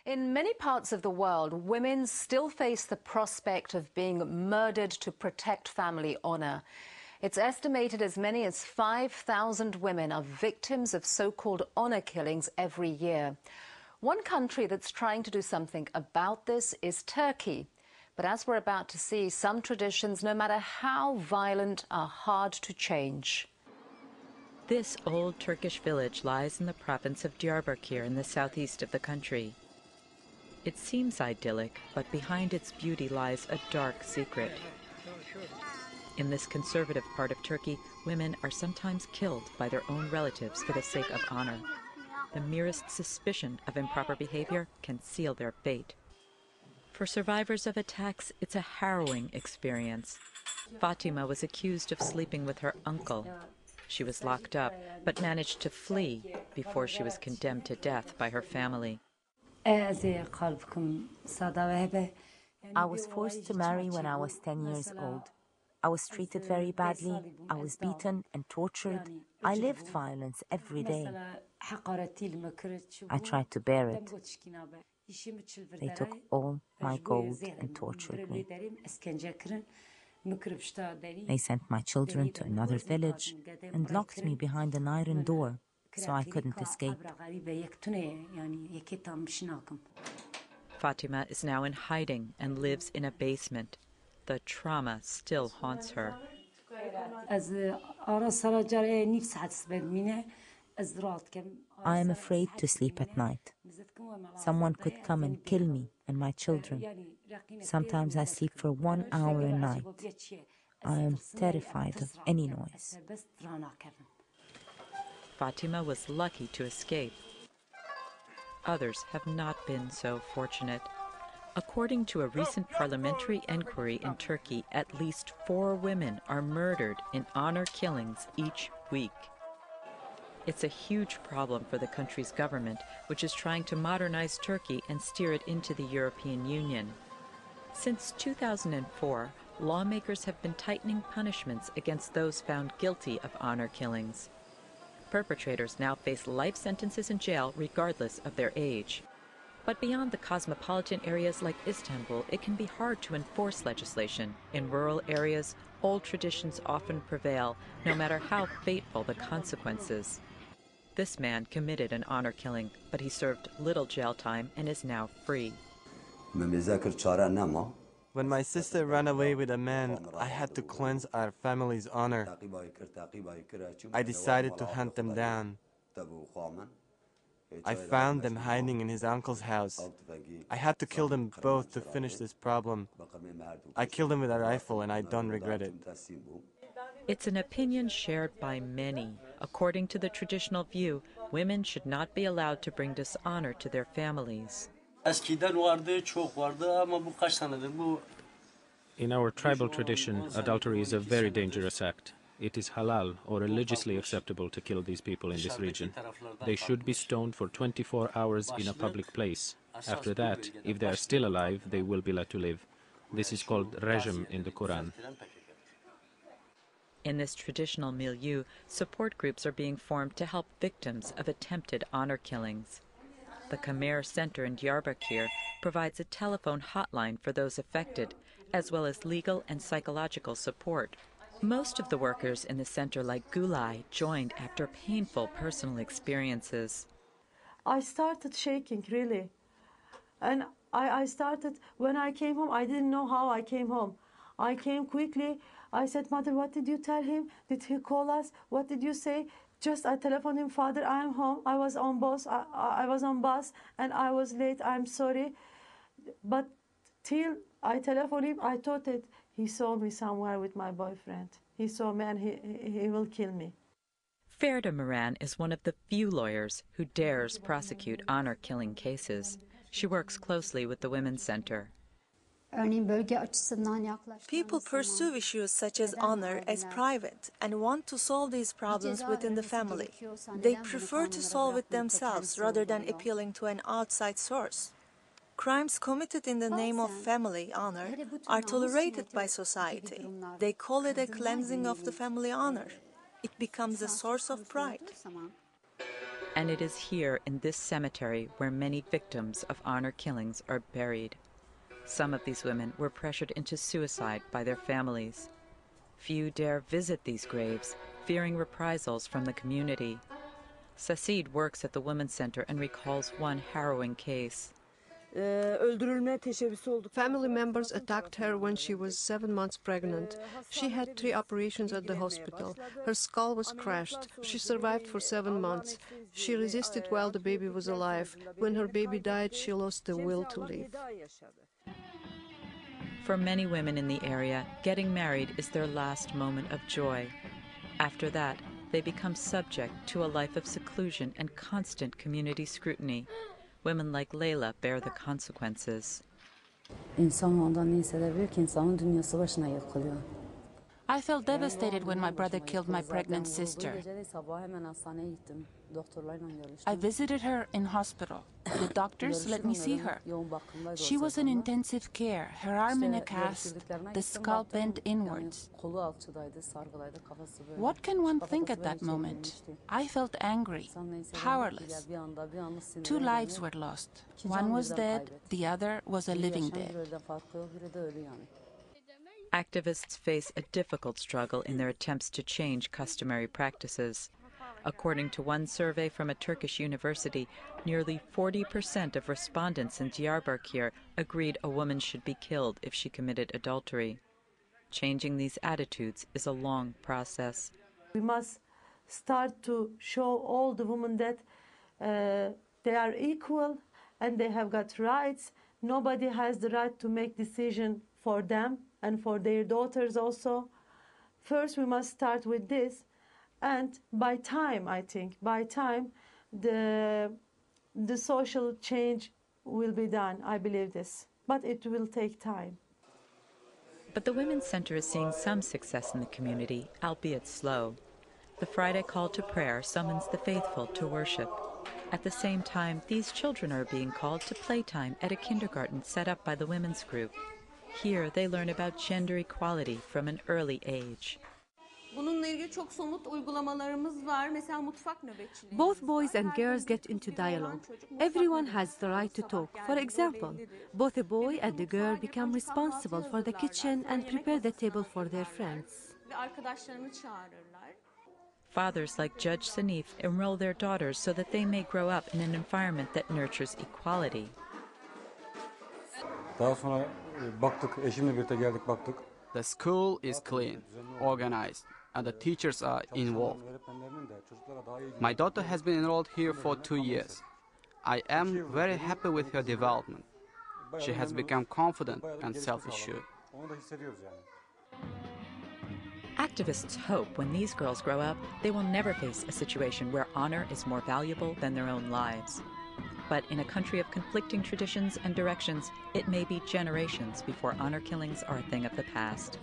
In many parts of the world, women still face the prospect of being murdered to protect family honor. It's estimated as many as 5,000 women are victims of so-called honor killings every year. One country that's trying to do something about this is Turkey. But as we're about to see, some traditions, no matter how violent, are hard to change. This old Turkish village lies in the province of Diyarbakir in the southeast of the country. It seems idyllic, but behind its beauty lies a dark secret. In this conservative part of Turkey, women are sometimes killed by their own relatives for the sake of honor. The merest suspicion of improper behavior can seal their fate. For survivors of attacks, it's a harrowing experience. Fatima was accused of sleeping with her uncle. She was locked up, but managed to flee before she was condemned to death by her family. I was forced to marry when I was 10 years old. I was treated very badly. I was beaten and tortured. I lived violence every day. I tried to bear it. They took all my gold and tortured me. They sent my children to another village and locked me behind an iron door so I couldn't escape. Fatima is now in hiding and lives in a basement. The trauma still haunts her. I am afraid to sleep at night. Someone could come and kill me and my children. Sometimes I sleep for 1 hour a night. I am terrified of any noise. Fatima was lucky to escape. Others have not been so fortunate. According to a recent parliamentary inquiry in Turkey, at least 4 women are murdered in honor killings each week. It's a huge problem for the country's government, which is trying to modernize Turkey and steer it into the European Union. Since 2004, lawmakers have been tightening punishments against those found guilty of honor killings. Perpetrators now face life sentences in jail regardless of their age. But beyond the cosmopolitan areas like Istanbul, it can be hard to enforce legislation. In rural areas, old traditions often prevail, no matter how fateful the consequences. This man committed an honor killing, but he served little jail time and is now free. When my sister ran away with a man, I had to cleanse our family's honor. I decided to hunt them down. I found them hiding in his uncle's house. I had to kill them both to finish this problem. I killed them with a rifle and I don't regret it. It's an opinion shared by many. According to the traditional view, women should not be allowed to bring dishonor to their families. In our tribal tradition, adultery is a very dangerous act. It is halal or religiously acceptable to kill these people in this region. They should be stoned for 24 hours in a public place. After that, if they are still alive, they will be let to live. This is called rajm in the Quran. In this traditional milieu, support groups are being formed to help victims of attempted honor killings. The Khmer Center in Diyarbakir provides a telephone hotline for those affected, as well as legal and psychological support. Most of the workers in the center, like Gulay, joined after painful personal experiences. I started shaking, really. And I started, when I came home, I didn't know how I came home. I came quickly. I said, Mother, what did you tell him? Did he call us? What did you say? Just I telephoned him, Father, I am home. I was on bus. I was on bus and I was late. I'm sorry. But till I telephoned him, I thought that he saw me somewhere with my boyfriend. He saw me and he will kill me. Ferda Moran is one of the few lawyers who dares prosecute honor-killing cases. She works closely with the Women's Center. People pursue issues such as honor as private and want to solve these problems within the family. They prefer to solve it themselves rather than appealing to an outside source. Crimes committed in the name of family honor are tolerated by society. They call it a cleansing of the family honor. It becomes a source of pride. And it is here in this cemetery where many victims of honor killings are buried. Some of these women were pressured into suicide by their families. Few dare visit these graves, fearing reprisals from the community. Sasid works at the Women's Center and recalls one harrowing case. Family members attacked her when she was 7 months pregnant. She had 3 operations at the hospital. Her skull was crushed. She survived for 7 months. She resisted while the baby was alive. When her baby died, she lost the will to live. For many women in the area, getting married is their last moment of joy. After that, they become subject to a life of seclusion and constant community scrutiny. Women like Layla bear the consequences. I felt devastated when my brother killed my pregnant sister. I visited her in hospital. The doctors let me see her. She was in intensive care, her arm in a cast, the skull bent inwards. What can one think at that moment? I felt angry, powerless. 2 lives were lost. One was dead, the other was a living dead. Activists face a difficult struggle in their attempts to change customary practices. According to one survey from a Turkish university, nearly 40% of respondents in Diyarbakir agreed a woman should be killed if she committed adultery. Changing these attitudes is a long process. We must start to show all the women that they are equal and they have got rights. Nobody has the right to make decisions for them and for their daughters also. First, we must start with this. And by time, I think, by time, the social change will be done. I believe this. But it will take time. But the Women's Center is seeing some success in the community, albeit slow. The Friday call to prayer summons the faithful to worship. At the same time, these children are being called to playtime at a kindergarten set up by the women's group. Here, they learn about gender equality from an early age. Both boys and girls get into dialogue. Everyone has the right to talk. For example, both a boy and a girl become responsible for the kitchen and prepare the table for their friends. Fathers like Judge Sanif enroll their daughters so that they may grow up in an environment that nurtures equality. The school is clean, organized, and the teachers are involved. My daughter has been enrolled here for 2 years. I am very happy with her development. She has become confident and self-assured. Activists hope when these girls grow up, they will never face a situation where honor is more valuable than their own lives. But in a country of conflicting traditions and directions, it may be generations before honor killings are a thing of the past.